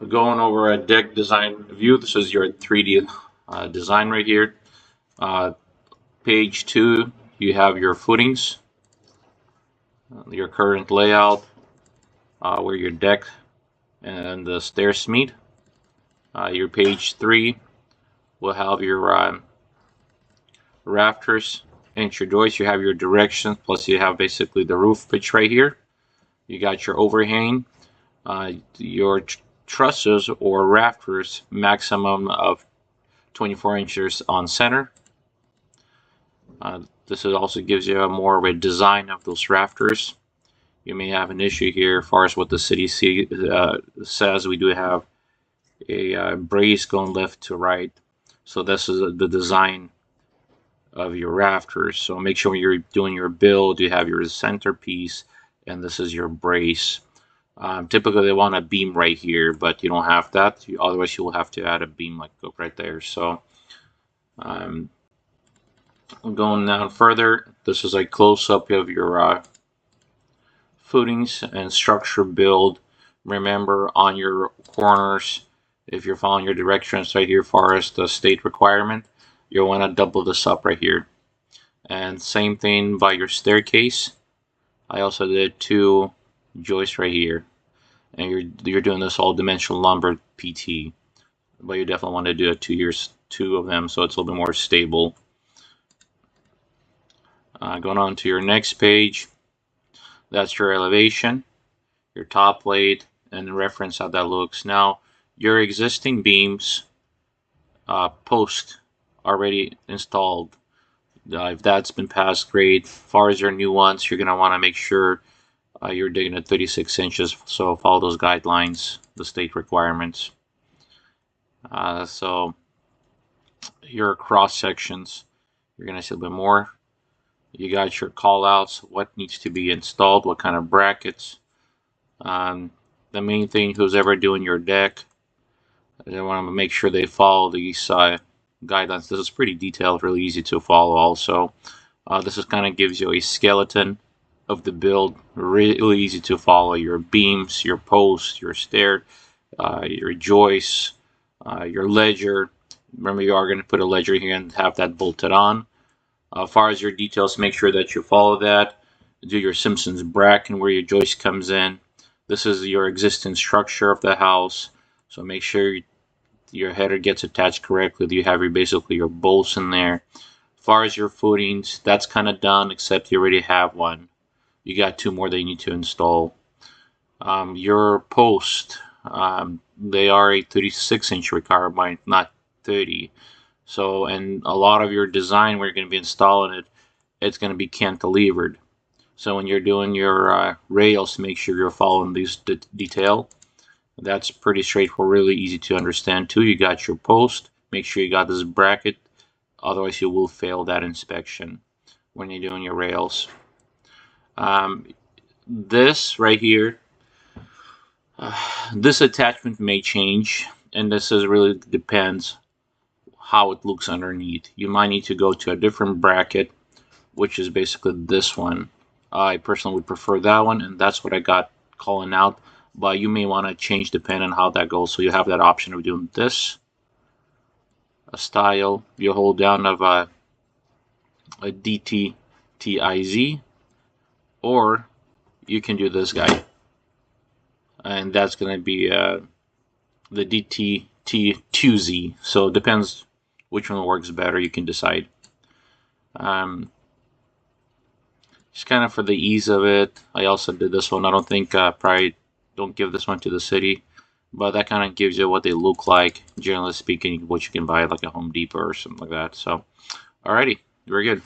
Going over a deck design view. This is your 3D design right here. Uh, Page 2, you have your footings, your current layout, where your deck and the stairs meet. Your page 3 will have your rafters and your joists. You have your directions, plus you have basically the roof pitch right here. You got your overhang, your trusses or rafters, maximum of 24 inches on center. This also gives you more of a design of those rafters. You may have an issue here as far as what the city says. We do have a brace going left to right. So this is the design of your rafters. So make sure when you're doing your build, you have your centerpiece, and this is your brace. Typically, they want a beam right here, but you don't have that. Otherwise, you will have to add a beam like right there. So going down further, this is a close-up of your footings and structure build. Remember, on your corners, if you're following your directions right here as far as the state requirement, you'll want to double this up right here. And same thing by your staircase. I also did 2 joists right here. And you're doing this all dimensional lumber PT. But you definitely want to do 2 of them so it's a little bit more stable. Going on to your next page, that's your elevation, your top plate, and the reference how that looks. Now, your existing beams, post already installed. If that's been passed, great. As far as your new ones, you're going to want to make sure you're digging at 36 inches, so follow those guidelines, the state requirements. So your cross sections, you're going to see a bit more. You got your call outs, what needs to be installed, what kind of brackets. The main thing, who's ever doing your deck, they want to make sure they follow these guidelines. This is pretty detailed, really easy to follow also. This is kind of gives you a skeleton of the build, really easy to follow. Your beams, your posts, your stair, your joists, your ledger. Remember, you are going to put a ledger here and have that bolted on. As far as your details, make sure that you follow that. Do your Simpsons bracket where your joist comes in. This is your existing structure of the house, so make sure your header gets attached correctly. You have basically your bolts in there. As far as your footings, that's kind of done, except you already have one. You got 2 more that you need to install. Your post, they are a 36-inch requirement, not 30. So, and a lot of your design where you're going to be installing it, it's going to be cantilevered. So when you're doing your rails, make sure you're following this detail. That's pretty straightforward, really easy to understand too. You got your post, make sure you got this bracket, otherwise you will fail that inspection when you're doing your rails. This right here, this attachment may change, and this is really depends how it looks underneath. You might need to go to a different bracket, which is basically this one. I personally would prefer that one, and that's what I got calling out. But you may want to change depending on how that goes. So you have that option of doing this, a style. You hold down of a DTTIZ, or you can do this guy, and that's going to be the DTT2Z. So it depends which one works better. You can decide. Just kind of for the ease of it, I also did this one. I don't think probably don't give this one to the city, but that kind of gives you what they look like, generally speaking, what you can buy at like a Home Depot or something like that. So, alrighty, very good.